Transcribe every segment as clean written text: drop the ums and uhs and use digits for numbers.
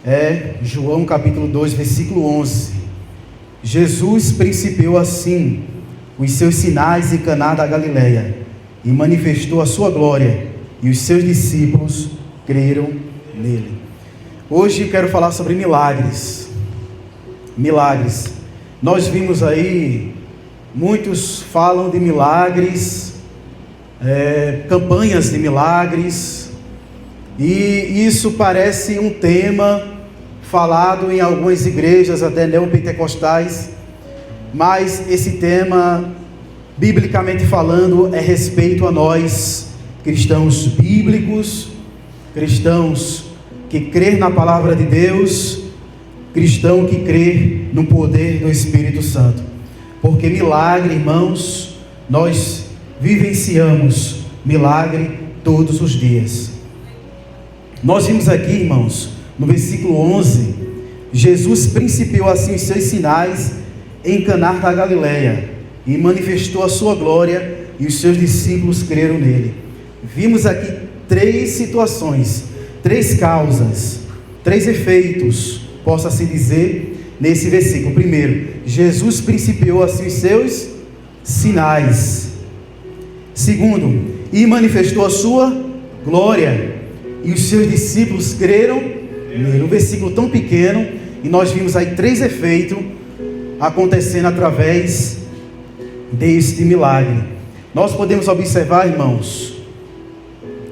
é João capítulo 2, versículo 11. Jesus principiou assim os seus sinais em Caná da Galileia e manifestou a sua glória, e os seus discípulos creram nele. Hoje quero falar sobre milagres. Milagres. Nós vimos aí, muitos falam de milagres, campanhas de milagres, e isso parece um tema falado em algumas igrejas, até neopentecostais, mas esse tema, biblicamente falando, é respeito a nós, cristãos bíblicos, cristãos que crê na palavra de Deus, cristão que crê no poder do Espírito Santo. Porque milagre, irmãos, nós vivenciamos milagre todos os dias. Nós vimos aqui, irmãos, no versículo 11, Jesus principiou assim os seus sinais em Caná da Galileia e manifestou a sua glória, e os seus discípulos creram nele. Vimos aqui três situações, três causas, três efeitos, posso assim dizer, nesse versículo. Primeiro, Jesus principiou assim os seus sinais. Segundo, e manifestou a sua glória, e os seus discípulos creram nele. Um versículo tão pequeno, e nós vimos aí três efeitos acontecendo através deste milagre. Nós podemos observar, irmãos,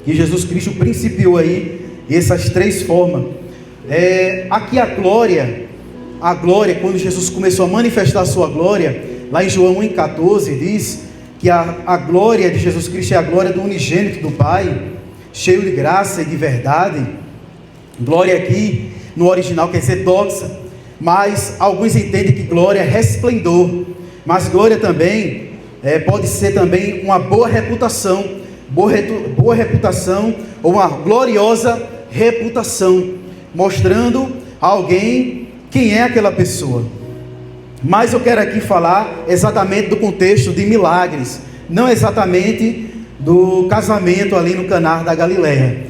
que Jesus Cristo principiou aí essas três formas. Aqui a glória, quando Jesus começou a manifestar a sua glória, lá em João 1,14 diz que a glória de Jesus Cristo é a glória do unigênito do Pai, cheio de graça e de verdade. Glória aqui no original quer dizer doxa, mas alguns entendem que glória é resplendor, mas glória também pode ser também uma boa reputação, boa reputação, ou uma gloriosa reputação, mostrando a alguém quem é aquela pessoa. Mas eu quero aqui falar exatamente do contexto de milagres, não exatamente do casamento ali no Caná da Galileia.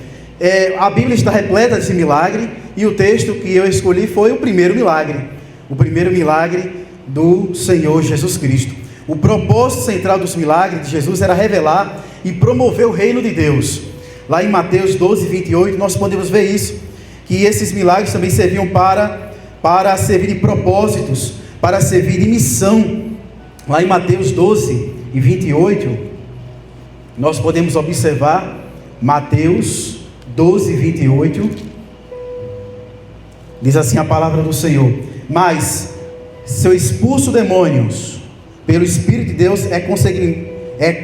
A Bíblia está repleta desse milagre, e o texto que eu escolhi foi o primeiro milagre do Senhor Jesus Cristo. O propósito central dos milagres de Jesus era revelar e promover o reino de Deus. Lá em Mateus 12, 28, nós podemos ver isso, que esses milagres também serviam para servir de propósitos, para servir de missão. Lá em Mateus 12 e 28, nós podemos observar, Mateus 12, 28, diz assim a palavra do Senhor: mas se eu expulso demônios pelo Espírito de Deus, é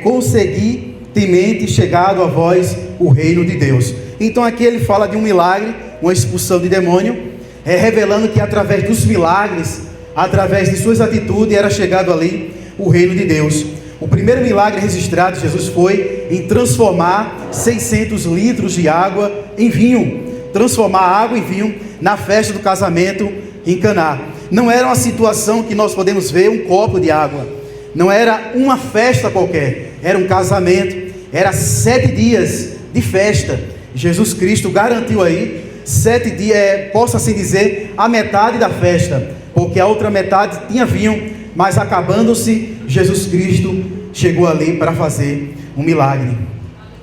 conseguintemente chegado a vós o reino de Deus. Então aqui ele fala de um milagre, uma expulsão de demônio, revelando que através dos milagres, através de suas atitudes, era chegado ali o reino de Deus. O primeiro milagre registrado de Jesus foi em transformar 600 litros de água em vinho, transformar água em vinho na festa do casamento em Caná. Não era uma situação que nós podemos ver um copo de água, não era uma festa qualquer, era um casamento, era 7 dias de festa. Jesus Cristo garantiu aí 7 dias, posso assim dizer, a metade da festa, porque a outra metade tinha vinho, mas acabando-se, Jesus Cristo chegou ali para fazer um milagre.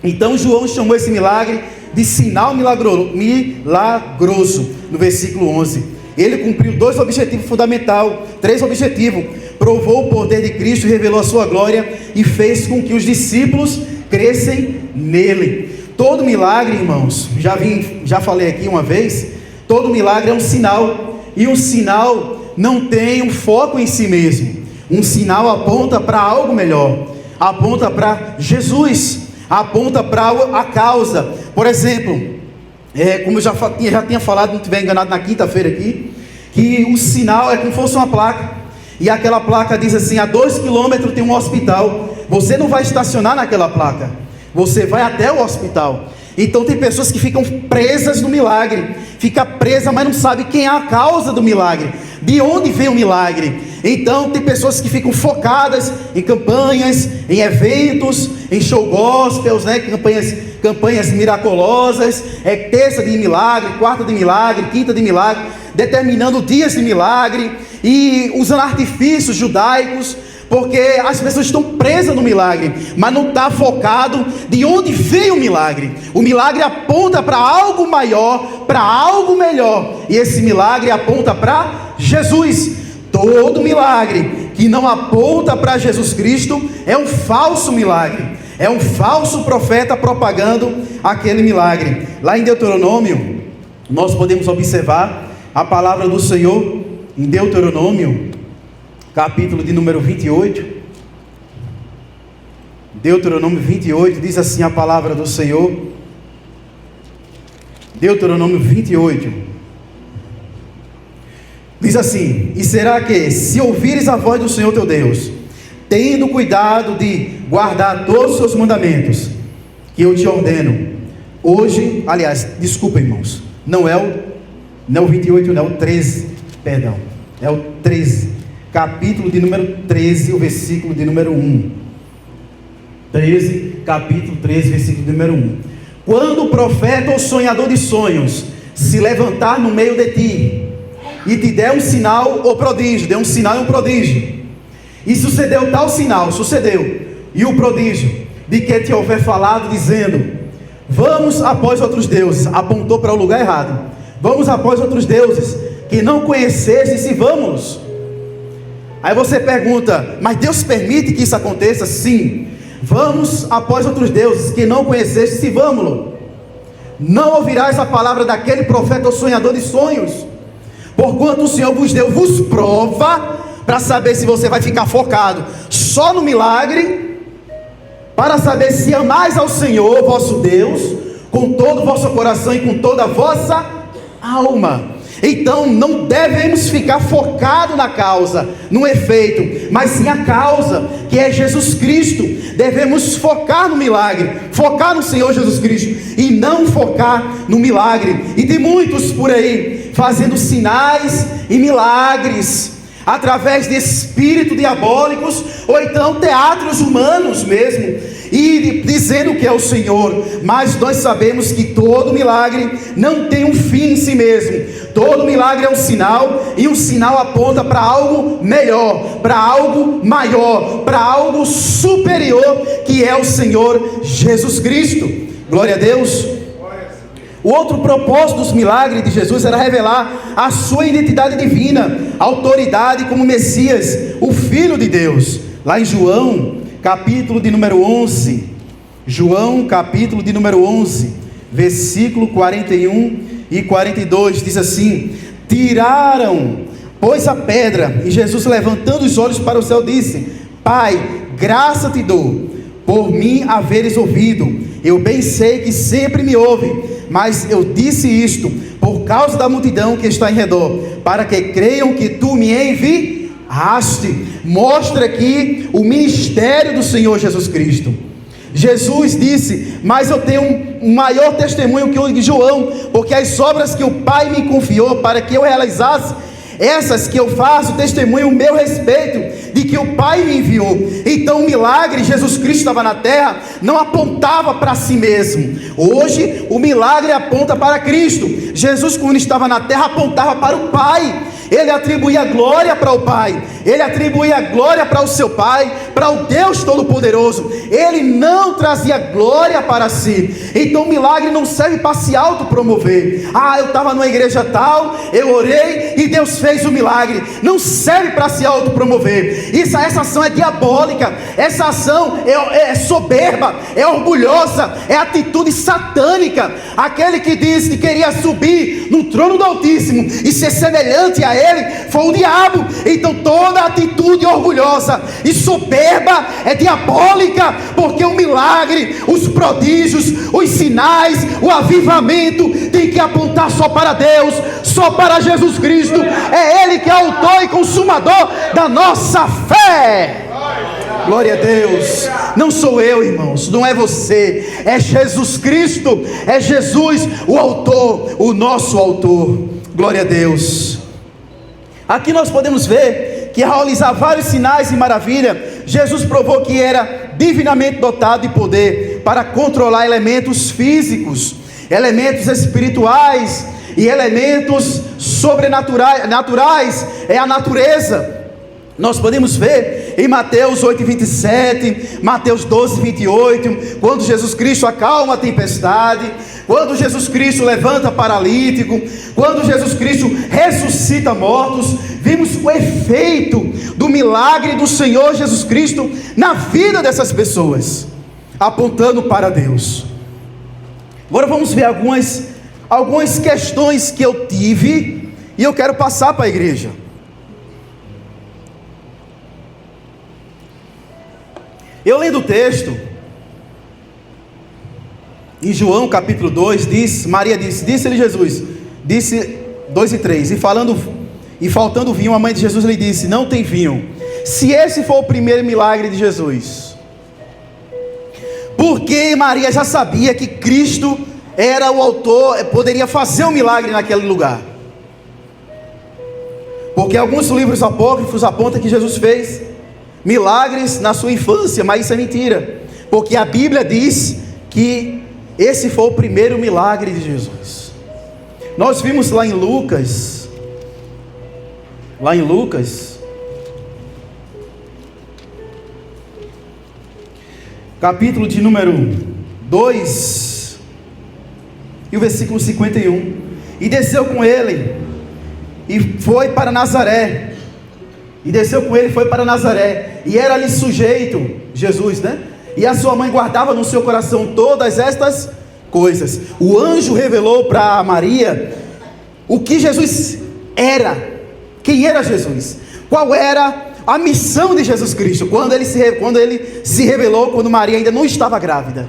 Então João chamou esse milagre de sinal milagroso, no versículo 11. Ele cumpriu 2 objetivos fundamentais, 3 objetivos: provou o poder de Cristo, revelou a sua glória e fez com que os discípulos crescem nele. Todo milagre, irmãos, já falei aqui uma vez, todo milagre é um sinal, e um sinal não tem um foco em si mesmo. Um sinal aponta para algo melhor, aponta para Jesus, aponta para a causa. Por exemplo, como eu já tinha falado, não estiver enganado, na quinta-feira aqui, que o sinal é como se fosse uma placa, e aquela placa diz assim: a 2 quilômetros tem um hospital. Você não vai estacionar naquela placa, você vai até o hospital. Então tem pessoas que ficam presas no milagre, fica presa, mas não sabe quem é a causa do milagre, de onde vem o milagre. Então tem pessoas que ficam focadas em campanhas, em eventos, em show gospels, campanhas campanhas miraculosas, terça de milagre, quarta de milagre, quinta de milagre, determinando dias de milagre e usando artifícios judaicos, porque as pessoas estão presas no milagre, mas não está focado de onde veio o milagre. O milagre aponta para algo maior, para algo melhor, e esse milagre aponta para Jesus. Todo milagre que não aponta para Jesus Cristo é um falso milagre, é um falso profeta propagando aquele milagre. Lá em Deuteronômio, nós podemos observar a palavra do Senhor, em Deuteronômio, capítulo de número 28, Deuteronômio 28, diz assim a palavra do Senhor, Deuteronômio 28, diz assim: e será que, se ouvires a voz do Senhor teu Deus, tendo cuidado de guardar todos os seus mandamentos, que eu te ordeno, hoje, aliás, desculpa irmãos, não é o 28, não é o 13, perdão, é o 13, capítulo de número 13, o versículo de número 1, 13, capítulo 13, versículo de número 1, quando o profeta ou sonhador de sonhos se levantar no meio de ti, e te der um sinal ou prodígio, deu um sinal e um prodígio, e sucedeu tal sinal, sucedeu, e o prodígio, de que te houver falado, dizendo, vamos após outros deuses, apontou para o lugar errado, vamos após outros deuses, que não conhecestes, e vamos. Aí você pergunta, mas Deus permite que isso aconteça? Sim, vamos após outros deuses, que não conhecestes, e vamos. Não ouvirás a palavra daquele profeta ou sonhador de sonhos, porquanto o Senhor vos prova, para saber se você vai ficar focado só no milagre, para saber se amais ao Senhor vosso Deus, com todo o vosso coração e com toda a vossa alma. Então não devemos ficar focados na causa, no efeito, mas sim a causa, que é Jesus Cristo. Devemos focar no milagre, focar no Senhor Jesus Cristo, e não focar no milagre. E tem muitos por aí fazendo sinais e milagres através de espíritos diabólicos, ou então teatros humanos mesmo, e dizendo que é o Senhor. Mas nós sabemos que todo milagre não tem um fim em si mesmo. Todo milagre é um sinal, e um sinal aponta para algo melhor, para algo maior, para algo superior, que é o Senhor Jesus Cristo. Glória a Deus. O outro propósito dos milagres de Jesus era revelar a sua identidade divina, autoridade como Messias, o Filho de Deus. Lá em João, capítulo de número 11, João, capítulo de número 11, versículo 41 e 42, diz assim: tiraram, pois, a pedra, e Jesus, levantando os olhos para o céu, disse: Pai, graça te dou, por mim haveres ouvido. Eu bem sei que sempre me ouve, mas eu disse isto por causa da multidão que está em redor, para que creiam que tu me enviaste. Mostra aqui o ministério do Senhor Jesus Cristo. Jesus disse: mas eu tenho um maior testemunho que o de João, porque as obras que o Pai me confiou para que eu realizasse, essas que eu faço, testemunho o meu respeito, de que o Pai me enviou. Então o milagre, Jesus Cristo estava na terra, não apontava para si mesmo. Hoje o milagre aponta para Cristo. Jesus, quando estava na terra, apontava para o Pai. Ele atribuía glória para o Pai, ele atribuía glória para o seu Pai, para o Deus Todo-Poderoso. Ele não trazia glória para si. Então o milagre não serve para se autopromover. Eu estava numa igreja tal, eu orei e Deus fez o milagre. Não serve para se autopromover. Essa ação é diabólica, essa ação é soberba, é orgulhosa, é atitude satânica. Aquele que disse que queria subir no trono do Altíssimo e ser semelhante a ele, foi o diabo. Então toda atitude orgulhosa e soberba é diabólica, porque o milagre, os prodígios, os sinais, o avivamento tem que apontar só para Deus, só para Jesus Cristo. É Ele que é autor e consumador da nossa fé. Glória a Deus. Não sou eu, irmãos, não é você, é Jesus Cristo, é Jesus o autor, o nosso autor. Glória a Deus. Aqui nós podemos ver que, ao realizar vários sinais e maravilhas, Jesus provou que era divinamente dotado de poder para controlar elementos físicos, elementos espirituais e elementos sobrenaturais, é a natureza. Nós podemos ver em Mateus 8:27, Mateus 12:28, quando Jesus Cristo acalma a tempestade, quando Jesus Cristo levanta paralítico, quando Jesus Cristo ressuscita mortos. Vimos o efeito do milagre do Senhor Jesus Cristo na vida dessas pessoas, apontando para Deus. Agora vamos ver algumas questões que eu tive e eu quero passar para a igreja. Eu lendo o texto, em João capítulo 2, Maria disse-lhe Jesus, disse 2:3, e faltando vinho, a mãe de Jesus lhe disse: não tem vinho. Se esse for o primeiro milagre de Jesus, porque Maria já sabia que Cristo era o autor, poderia fazer um milagre naquele lugar, porque alguns livros apócrifos apontam que Jesus fez milagres na sua infância, mas isso é mentira, porque a Bíblia diz que esse foi o primeiro milagre de Jesus. Nós vimos lá em Lucas, capítulo de número 2, e o versículo 51, e desceu com ele, e foi para Nazaré, e era ali sujeito, Jesus, né? E a sua mãe guardava no seu coração todas estas coisas. O anjo revelou para Maria o que Jesus era, quem era Jesus, qual era a missão de Jesus Cristo, quando ele se revelou, quando Maria ainda não estava grávida,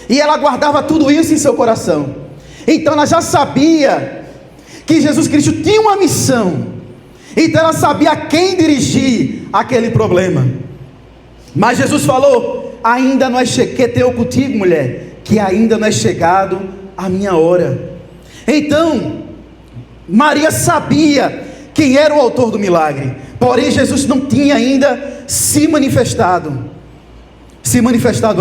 e ela guardava tudo isso em seu coração. Então ela já sabia que Jesus Cristo tinha uma missão, então ela sabia a quem dirigir aquele problema. Mas Jesus falou: ainda não é que tenho contigo, mulher, que ainda não é chegado a minha hora. Então Maria sabia quem era o autor do milagre, porém Jesus não tinha ainda se manifestado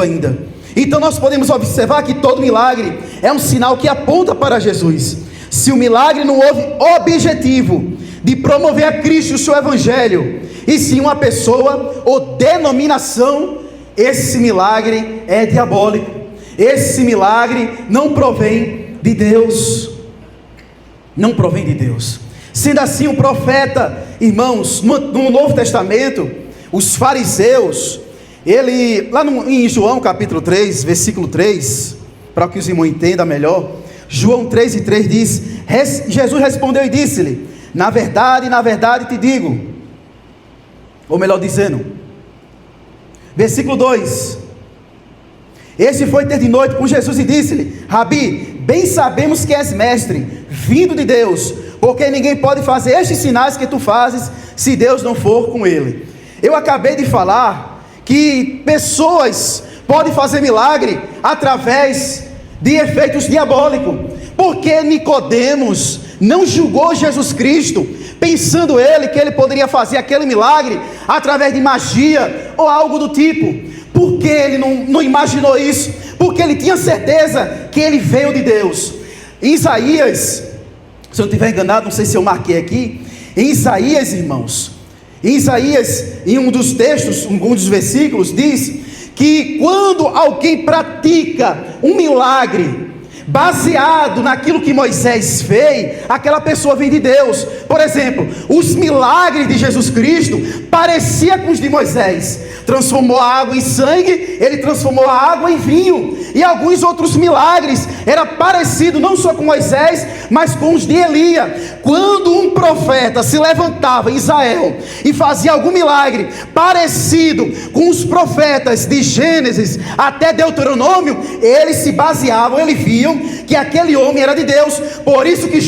ainda. Então nós podemos observar que todo milagre é um sinal que aponta para Jesus. Se o milagre não houve objetivo de promover a Cristo e o seu evangelho, e sim uma pessoa ou denominação, esse milagre é diabólico, esse milagre não provém de Deus, Sendo assim, o profeta, irmãos, no Novo Testamento, os fariseus, em João capítulo 3, versículo 3, para que os irmãos entendam melhor, João 3:3 diz, Jesus respondeu e disse-lhe: na verdade te digo, ou melhor dizendo, versículo 2, esse foi ter de noite com Jesus e disse-lhe: Rabi, bem sabemos que és mestre, vindo de Deus, porque ninguém pode fazer estes sinais que tu fazes, se Deus não for com ele. Eu acabei de falar que pessoas podem fazer milagre através de efeitos diabólicos, porque Nicodemos não julgou Jesus Cristo, pensando que ele poderia fazer aquele milagre através de magia ou algo do tipo. Por que ele não imaginou isso? Porque ele tinha certeza que ele veio de Deus. Em Isaías, se eu não estiver enganado, não sei se eu marquei aqui, em Isaías, irmãos, em um dos textos, um dos versículos, diz que quando alguém pratica um milagre baseado naquilo que Moisés fez, aquela pessoa vem de Deus. Por exemplo, os milagres de Jesus Cristo pareciam com os de Moisés. Transformou a água em sangue, ele transformou a água em vinho, e alguns outros milagres era parecido não só com Moisés, mas com os de Elias. Quando um profeta se levantava em Israel e fazia algum milagre parecido com os profetas de Gênesis até Deuteronômio, eles se baseavam, eles viam sabiam que aquele homem era de Deus. Por isso que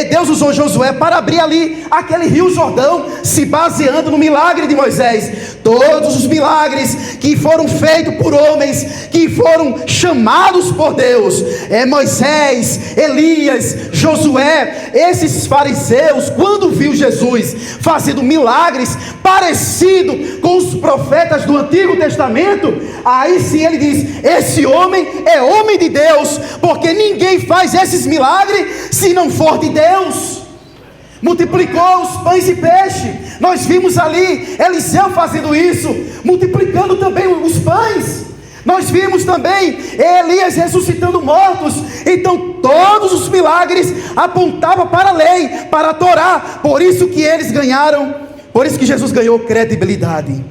Deus usou Josué para abrir ali aquele rio Jordão, se baseando no milagre de Moisés. Todos os milagres que foram feitos por homens, que foram chamados por Deus, Moisés, Elias, Josué, esses fariseus, quando viu Jesus fazendo milagres parecido com os profetas do Antigo Testamento, aí sim ele diz: esse homem é homem de Deus, porque ninguém faz esses milagres se não for de Deus. Multiplicou os pães e peixe, nós vimos ali Eliseu fazendo isso, multiplicando também os pães. Nós vimos também Elias ressuscitando mortos. Então todos os milagres apontavam para a lei, para a Torá. Por isso que eles ganharam, por isso que Jesus ganhou credibilidade.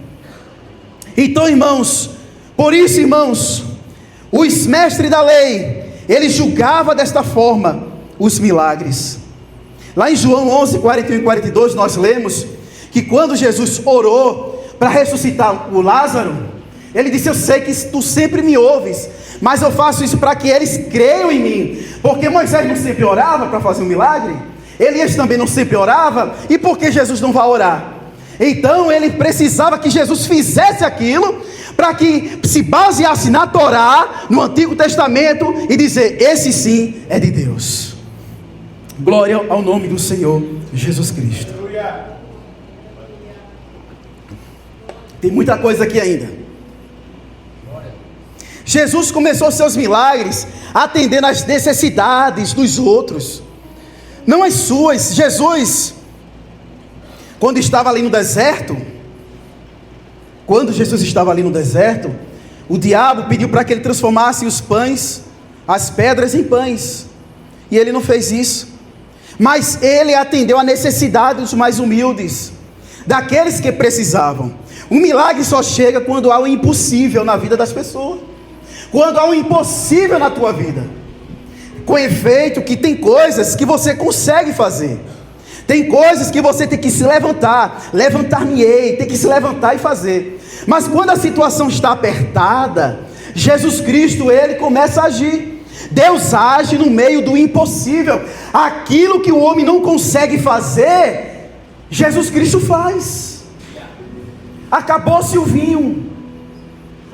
Então, irmãos, por isso, irmãos, os mestres da lei, eles julgavam desta forma os milagres. Lá em João 11, 41 e 42, nós lemos que quando Jesus orou para ressuscitar o Lázaro, ele disse: eu sei que tu sempre me ouves, mas eu faço isso para que eles creiam em mim. Porque Moisés não sempre orava para fazer um milagre, Elias também não sempre orava, e por que Jesus não vai orar? Então ele precisava que Jesus fizesse aquilo, para que se baseasse na Torá, no Antigo Testamento, e dizer: esse sim é de Deus. Glória ao nome do Senhor Jesus Cristo. Tem muita coisa aqui ainda. Jesus começou seus milagres atendendo às necessidades dos outros, não as suas. Jesus, quando estava ali no deserto, o diabo pediu para que ele transformasse os pães, as pedras em pães, e ele não fez isso. Mas ele atendeu a necessidade dos mais humildes, daqueles que precisavam. O milagre só chega quando há o impossível na vida das pessoas, quando há um impossível na tua vida. Com efeito que tem coisas que você consegue fazer, tem coisas que você tem que se levantar-me-ei, tem que se levantar e fazer. Mas quando a situação está apertada, Jesus Cristo, ele começa a agir. Deus age no meio do impossível. Aquilo que o homem não consegue fazer, Jesus Cristo faz. Acabou-se o vinho,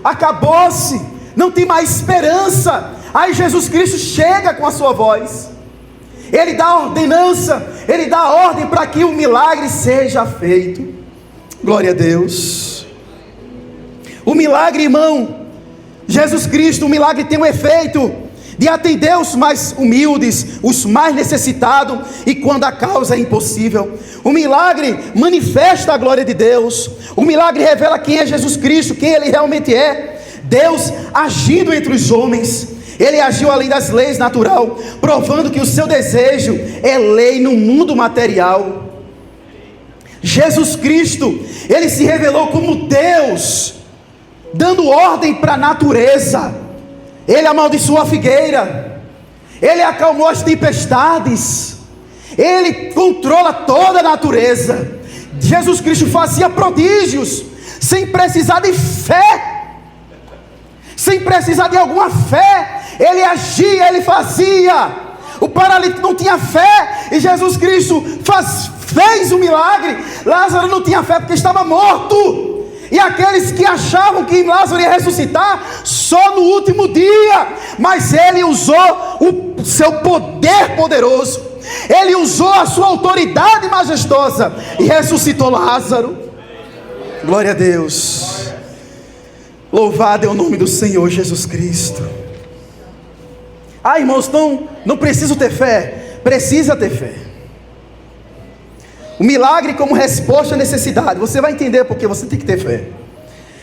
acabou-se, não tem mais esperança. Aí Jesus Cristo chega com a sua voz, ele dá a ordenança, ele dá a ordem para que o milagre seja feito. Glória a Deus. O milagre, irmão, Jesus Cristo, o milagre tem um efeito de atender os mais humildes, os mais necessitados, e quando a causa é impossível. O milagre manifesta a glória de Deus. O milagre revela quem é Jesus Cristo, quem ele realmente é. Deus agindo entre os homens. Ele agiu além das leis natural, provando que o seu desejo é lei no mundo material. Jesus Cristo, ele se revelou como Deus, dando ordem para a natureza. Ele amaldiçoou a figueira, ele acalmou as tempestades, ele controla toda a natureza. Jesus Cristo fazia prodígios, sem precisar de fé, sem precisar de alguma fé. Ele agia, ele fazia. O paralítico não tinha fé, e Jesus Cristo fez o milagre. Lázaro não tinha fé porque estava morto. E aqueles que achavam que Lázaro ia ressuscitar só no último dia, mas ele usou o seu poder poderoso, ele usou a sua autoridade majestosa e ressuscitou Lázaro. Glória a Deus. Louvado é o nome do Senhor Jesus Cristo. Irmãos, não preciso ter fé, precisa ter fé. O milagre como resposta à necessidade, você vai entender porque você tem que ter fé.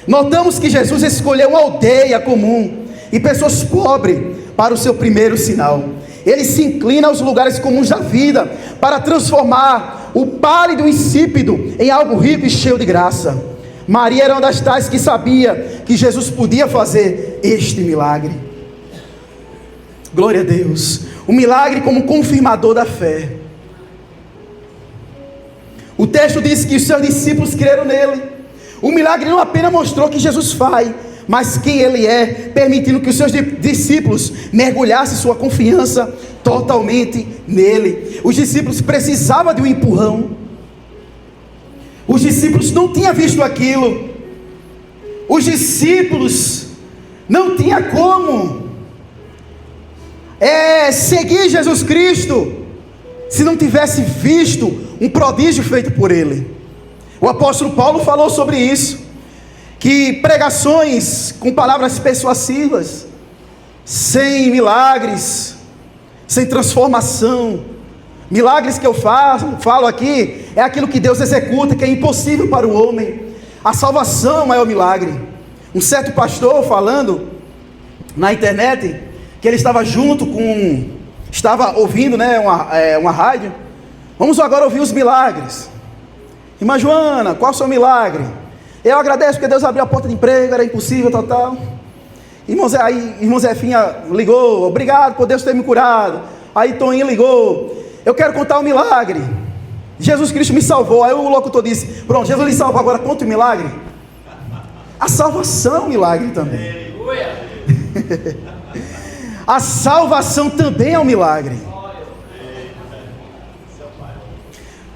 Notamos que Jesus escolheu uma aldeia comum e pessoas pobres para o seu primeiro sinal. Ele se inclina aos lugares comuns da vida para transformar o pálido e insípido em algo rico e cheio de graça. Maria era uma das tais que sabia que Jesus podia fazer este milagre. Glória a Deus. O milagre como confirmador da fé. O texto diz que os seus discípulos creram nele. O milagre não apenas mostrou que Jesus faz, mas quem Ele é, permitindo que os seus discípulos mergulhassem sua confiança totalmente nele. Os discípulos precisavam de um empurrão. Os discípulos não tinham visto aquilo. Os discípulos não tinham como seguir Jesus Cristo se não tivesse visto um prodígio feito por Ele. O apóstolo Paulo falou sobre isso, que pregações com palavras persuasivas, sem milagres, sem transformação, milagres que eu falo aqui, é aquilo que Deus executa, que é impossível para o homem. A salvação é o maior milagre. Um certo pastor falando na internet, que ele estava estava ouvindo, né, uma rádio. Vamos agora ouvir os milagres. Irmã Joana, qual é o seu milagre? Eu agradeço porque Deus abriu a porta de emprego, era impossível, tal. Irmão Zefinha ligou, obrigado por Deus ter me curado. Aí Toninho ligou, eu quero contar um milagre. Jesus Cristo me salvou. Aí o locutor disse, pronto, Jesus lhe salvou, agora conta o milagre. A salvação é um milagre também. A salvação também é um milagre.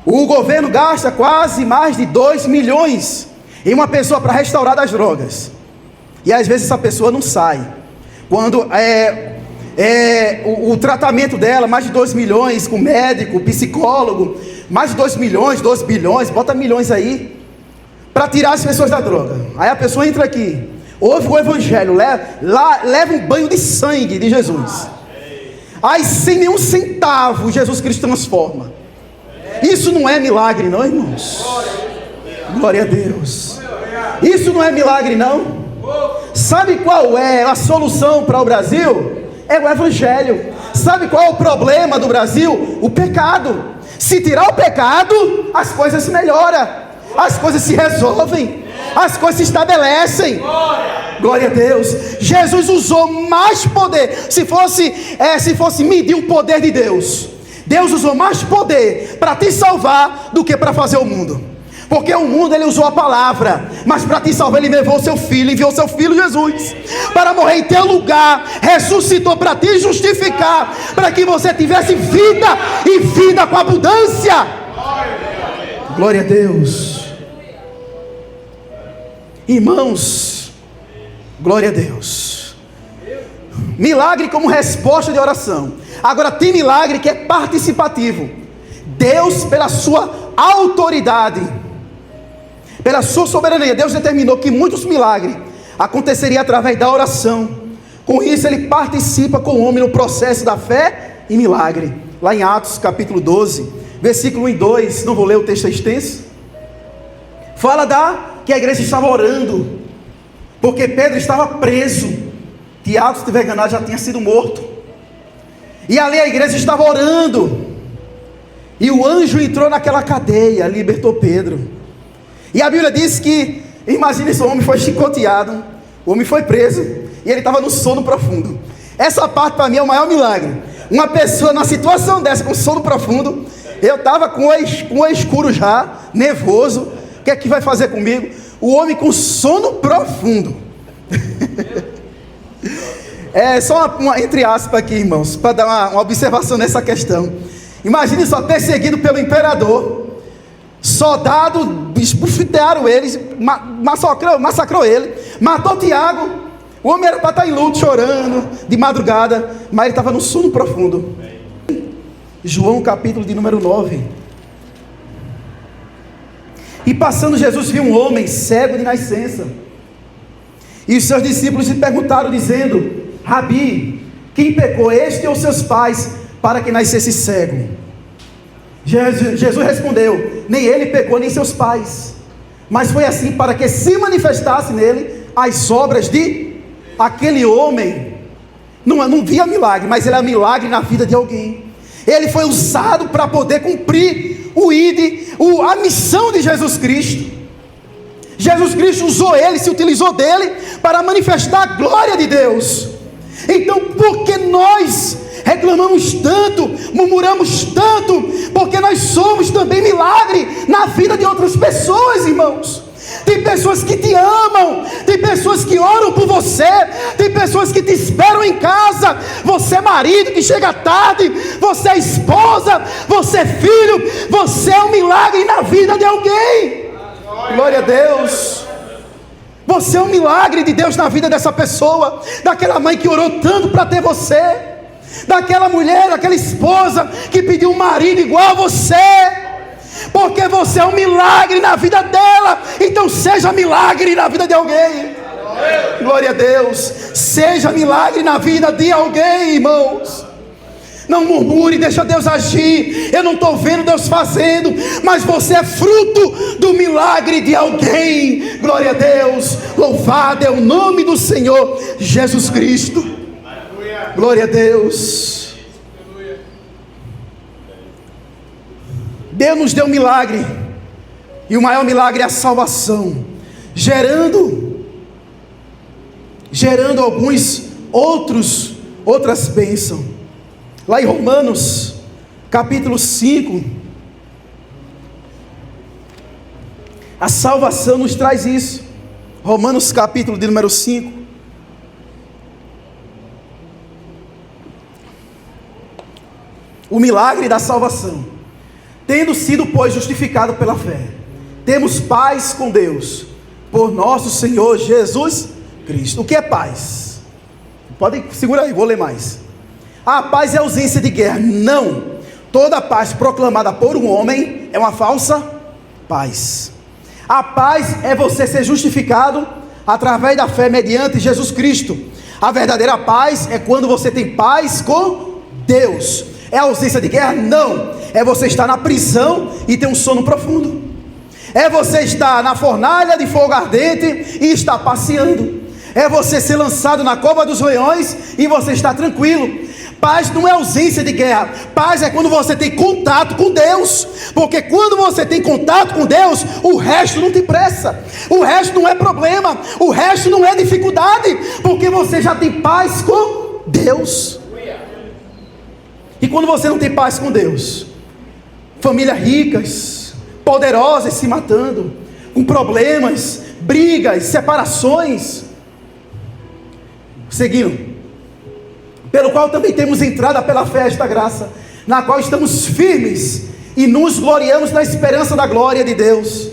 O governo gasta quase mais de 2 milhões em uma pessoa para restaurar das drogas. E às vezes essa pessoa não sai. Quando o tratamento dela, mais de 2 milhões com médico, psicólogo, mais de 2 milhões, 2 bilhões, bota milhões aí, para tirar as pessoas da droga. Aí a pessoa entra aqui, ouve o evangelho, leva um banho de sangue de Jesus. Aí sem nenhum centavo, Jesus Cristo transforma. Isso não é milagre não, irmãos? Glória a Deus. Isso não é milagre não? Sabe qual é a solução para o Brasil? É o evangelho. Sabe qual é o problema do Brasil? O pecado. Se tirar o pecado, as coisas melhoram, as coisas se resolvem, as coisas se estabelecem. Glória a Deus. Jesus usou mais poder. Se fosse medir o poder de Deus, Deus usou mais poder para te salvar do que para fazer o mundo. Porque o mundo ele usou a palavra, mas para te salvar ele levou o seu filho, enviou o seu filho Jesus para morrer em teu lugar, ressuscitou para te justificar, para que você tivesse vida e vida com abundância. Glória a Deus. Irmãos, glória a Deus. Milagre como resposta de oração. Agora tem milagre que é participativo. Deus, pela sua autoridade, pela sua soberania, Deus determinou que muitos milagres aconteceriam através da oração. Com isso ele participa com o homem no processo da fé e milagre. Lá em Atos capítulo 12, versículo 1 e 2, não vou ler, o texto é extenso. Fala que a igreja estava orando, porque Pedro estava preso. Tiago, se estiver enganado, já tinha sido morto. E ali a igreja estava orando, e o anjo entrou naquela cadeia, libertou Pedro. E a Bíblia diz que, imagine isso, o homem foi chicoteado, o homem foi preso, e ele estava no sono profundo. Essa parte para mim é o maior milagre. Uma pessoa numa situação dessa, com sono profundo, eu estava com o escuro já, nervoso, o que é que vai fazer comigo? O homem com sono profundo. É só uma entre aspas aqui, irmãos, para dar uma observação nessa questão. Imagine só, perseguido pelo imperador, soldado esbufetearam eles, massacrou ele, matou Tiago. O homem era para estar em luto, chorando, de madrugada, mas ele estava no sono profundo. João capítulo de número 9. E passando Jesus viu um homem cego de nascença, e os seus discípulos lhe perguntaram dizendo: Rabi, quem pecou, este ou seus pais, para que nascesse cego? Jesus respondeu: nem ele pecou, nem seus pais, mas foi assim para que se manifestasse nele as obras de aquele homem. Não via milagre, mas ele era milagre na vida de alguém. Ele foi usado para poder cumprir a missão de Jesus Cristo. Jesus Cristo usou ele, se utilizou dele para manifestar a glória de Deus. Então, por que nós reclamamos tanto, murmuramos tanto? Porque nós somos também milagre na vida de outras pessoas, irmãos. Tem Tem pessoas que te amam, tem pessoas que oram por você, tem pessoas que te esperam em casa. Você é marido que chega tarde, você é esposa, você é filho, você é um milagre na vida de alguém. Glória a Deus. Você é um milagre de Deus na vida dessa pessoa, daquela mãe que orou tanto para ter você, daquela mulher, daquela esposa que pediu um marido igual a você, porque você é um milagre na vida dela. Então seja milagre na vida de alguém. Glória a Deus. Seja milagre na vida de alguém, irmãos. Não murmure, deixa Deus agir. Eu não estou vendo Deus fazendo, mas você é fruto do milagre de alguém. Glória a Deus. Louvado é o nome do Senhor Jesus Cristo. Glória a Deus. Deus nos deu um milagre, e o maior milagre é a salvação, gerando outras bênçãos. Lá em Romanos, capítulo 5, a salvação nos traz isso. Romanos, capítulo de número 5. O milagre da salvação. Tendo sido, pois, justificado pela fé, temos paz com Deus, por nosso Senhor Jesus Cristo. O que é paz? Podem segurar aí, vou ler mais. A paz é ausência de guerra. Não, toda paz proclamada por um homem é uma falsa paz. A paz é você ser justificado através da fé mediante Jesus Cristo. A verdadeira paz é quando você tem paz com Deus. É ausência de guerra? Não, é você estar na prisão e ter um sono profundo. É você estar na fornalha de fogo ardente e estar passeando. É você ser lançado na cova dos leões e você estar tranquilo. Paz não é ausência de guerra. Paz é quando você tem contato com Deus. Porque quando você tem contato com Deus, o resto não te pressa, o resto não é problema, o resto não é dificuldade, porque você já tem paz com Deus. E quando você não tem paz com Deus, famílias ricas, poderosas se matando, com problemas, brigas, separações. Seguindo. Pelo qual também temos entrada pela fé esta graça, na qual estamos firmes e nos gloriamos na esperança da glória de Deus.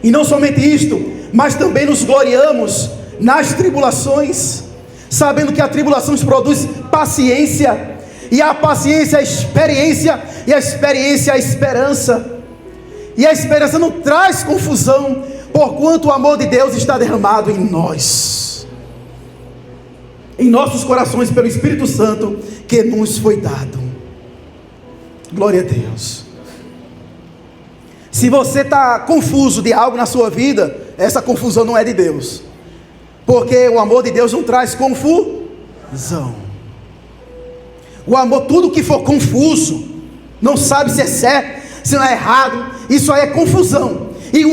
E não somente isto, mas também nos gloriamos nas tribulações, sabendo que a tribulação nos produz paciência, e a paciência a experiência, e a experiência a esperança. E a esperança não traz confusão, porquanto o amor de Deus está derramado em nós, em nossos corações, pelo Espírito Santo que nos foi dado. Glória a Deus. Se você está confuso de algo na sua vida, essa confusão não é de Deus, porque o amor de Deus não traz confusão. O amor, tudo que for confuso, não sabe se é certo, se não é errado, isso aí é confusão. E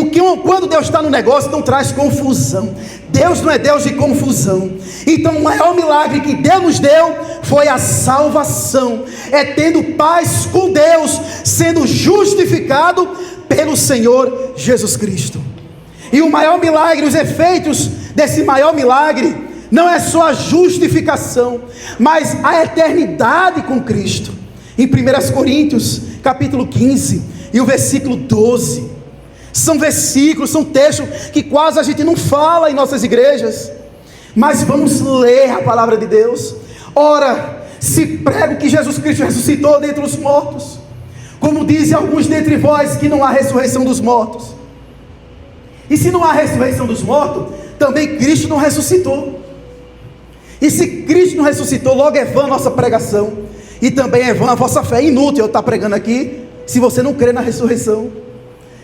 quando Deus está no negócio, não traz confusão. Deus não é Deus de confusão. Então o maior milagre que Deus nos deu foi a salvação. É tendo paz com Deus, sendo justificado pelo Senhor Jesus Cristo. E o maior milagre, os efeitos desse maior milagre, não é só a justificação, mas a eternidade com Cristo. Em 1 Coríntios capítulo 15 e o versículo 12, são versículos, são textos que quase a gente não fala em nossas igrejas, mas vamos ler a palavra de Deus. Ora, se prego que Jesus Cristo ressuscitou dentre os mortos, como dizem alguns dentre vós que não há ressurreição dos mortos. E se não há ressurreição dos mortos, também Cristo não ressuscitou. E se Cristo não ressuscitou, logo é vã a nossa pregação, e também é vã a vossa fé. É inútil eu estar pregando aqui se você não crê na ressurreição.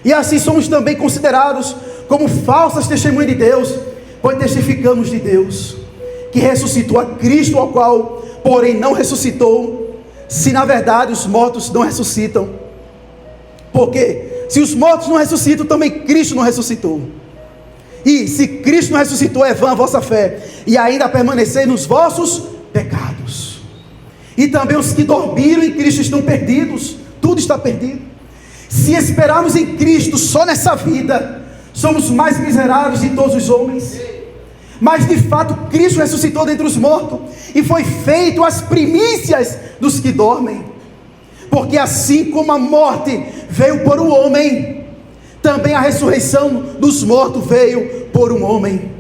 E assim somos também considerados como falsas testemunhas de Deus, pois testificamos de Deus que ressuscitou a Cristo, ao qual porém não ressuscitou, se na verdade os mortos não ressuscitam. Porque se os mortos não ressuscitam, também Cristo não ressuscitou. E se Cristo não ressuscitou, é vã a vossa fé, e ainda permanecei nos vossos pecados. E também os que dormiram em Cristo estão perdidos. Tudo está perdido. Se esperarmos em Cristo só nessa vida, somos mais miseráveis de todos os homens. Mas de fato Cristo ressuscitou dentre os mortos e foi feito as primícias dos que dormem. Porque assim como a morte veio por um homem, também a ressurreição dos mortos veio por um homem.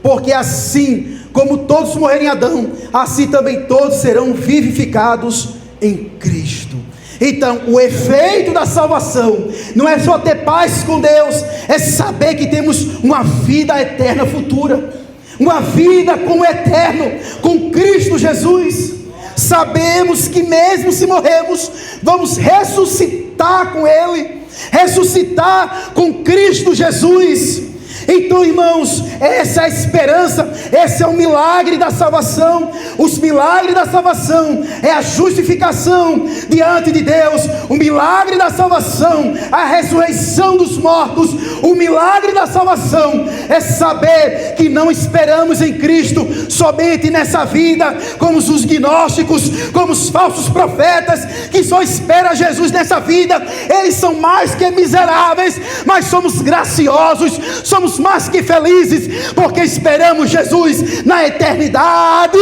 Porque assim como todos morreram em Adão, assim também todos serão vivificados em Cristo. Então, o efeito da salvação não é só ter paz com Deus, é saber que temos uma vida eterna futura, uma vida com o eterno, com Cristo Jesus. Sabemos que mesmo se morrermos, vamos ressuscitar com Ele, ressuscitar com Cristo Jesus. Então, irmãos, essa é a esperança, esse é o milagre da salvação. Os milagres da salvação é a justificação diante de Deus. O milagre da salvação, a ressurreição dos mortos. O milagre da salvação é saber que não esperamos em Cristo somente nessa vida, como os gnósticos, como os falsos profetas, que só esperam Jesus nessa vida. Eles são mais que miseráveis, mas somos graciosos, somos mais que felizes, porque esperamos Jesus na eternidade.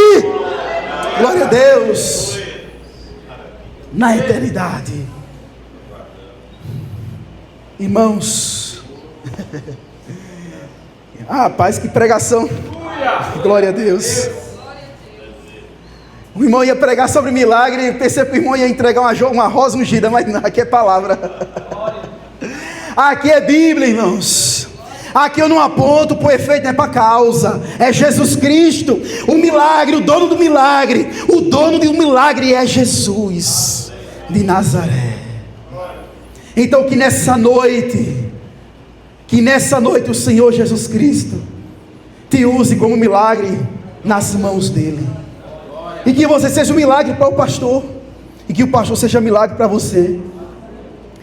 Glória a Deus. Na eternidade. Irmãos, rapaz, que pregação. Glória a Deus. O irmão ia pregar sobre milagre, pensei que o irmão ia entregar uma rosa ungida, mas não, aqui é palavra. Aqui é Bíblia, irmãos. Aqui eu não aponto para o efeito, é para a causa. É Jesus Cristo, o milagre, o dono do milagre. O dono de um milagre é Jesus de Nazaré. Então que nessa noite o Senhor Jesus Cristo te use como milagre nas mãos dele. E que você seja um milagre para o pastor, e que o pastor seja um milagre para você.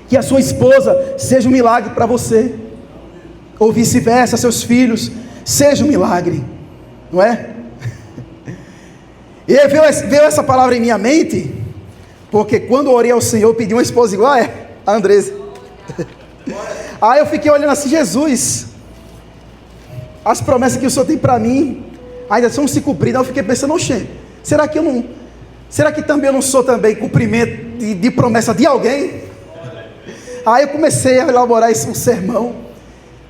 Que a sua esposa seja um milagre para você, ou vice-versa, seus filhos, seja um milagre, não é? E veio essa palavra em minha mente, porque quando eu orei ao Senhor, eu pedi uma esposa igual a Andresa. Aí eu fiquei olhando assim, Jesus, as promessas que o Senhor tem para mim, ainda são se cumpridas. Aí eu fiquei pensando, oxê, será que também eu não sou também cumprimento de promessa de alguém? Aí eu comecei a elaborar um sermão.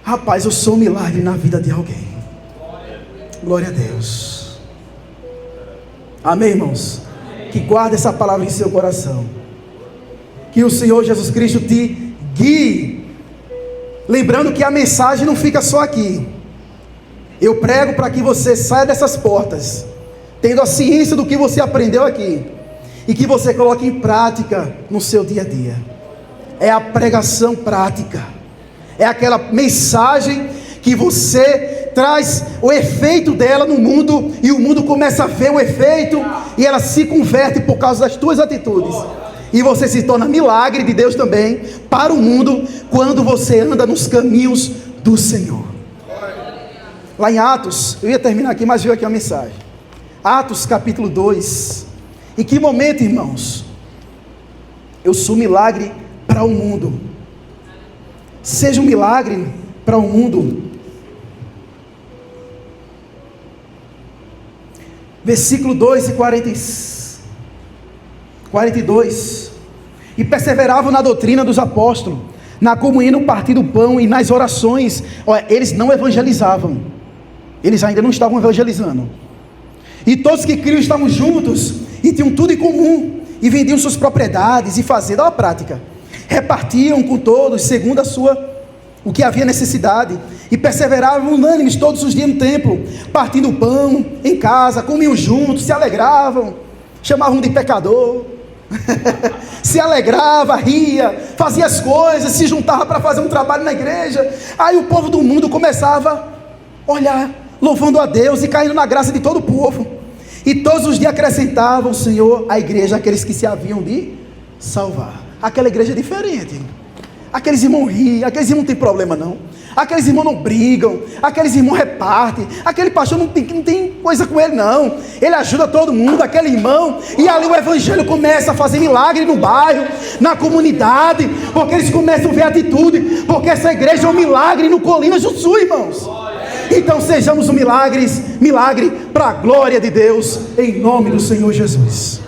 Rapaz, eu sou um milagre na vida de alguém. Glória a Deus. Amém, irmãos? Que guarde essa palavra em seu coração. Que o Senhor Jesus Cristo te guie. Lembrando que a mensagem não fica só aqui. Eu prego para que você saia dessas portas, tendo a ciência do que você aprendeu aqui, e que você coloque em prática no seu dia a dia. É a pregação prática. É aquela mensagem que você traz o efeito dela no mundo, e o mundo começa a ver o efeito, e ela se converte por causa das tuas atitudes, e você se torna milagre de Deus também para o mundo, quando você anda nos caminhos do Senhor. Lá em Atos, eu ia terminar aqui, mas veio aqui uma mensagem. Atos capítulo 2. Em que momento, irmãos, eu sou milagre para o mundo? Seja um milagre para o mundo. Versículo 2 e 42. E perseveravam na doutrina dos apóstolos, na comunhão, no partir do pão e nas orações. Olha, eles não evangelizavam, eles ainda não estavam evangelizando. E todos que criam estavam juntos e tinham tudo em comum, e vendiam suas propriedades e faziam a prática. Repartiam com todos segundo o que havia necessidade, e perseveravam unânimes todos os dias no templo, partindo o pão em casa, comiam juntos, se alegravam, chamavam de pecador, se alegrava, ria, fazia as coisas, se juntava para fazer um trabalho na igreja. Aí o povo do mundo começava a olhar, louvando a Deus e caindo na graça de todo o povo, e todos os dias acrescentava o Senhor à igreja aqueles que se haviam de salvar. Aquela igreja diferente, aqueles irmãos riem, aqueles irmãos não tem problema não. Aqueles irmãos não brigam, aqueles irmãos repartem, aquele pastor não tem coisa com ele não, ele ajuda todo mundo, aquele irmão, e ali o evangelho começa a fazer milagre no bairro, na comunidade, porque eles começam a ver atitude, porque essa igreja é um milagre no Colinas do Sul, irmãos. Então sejamos um milagre para a glória de Deus, em nome do Senhor Jesus.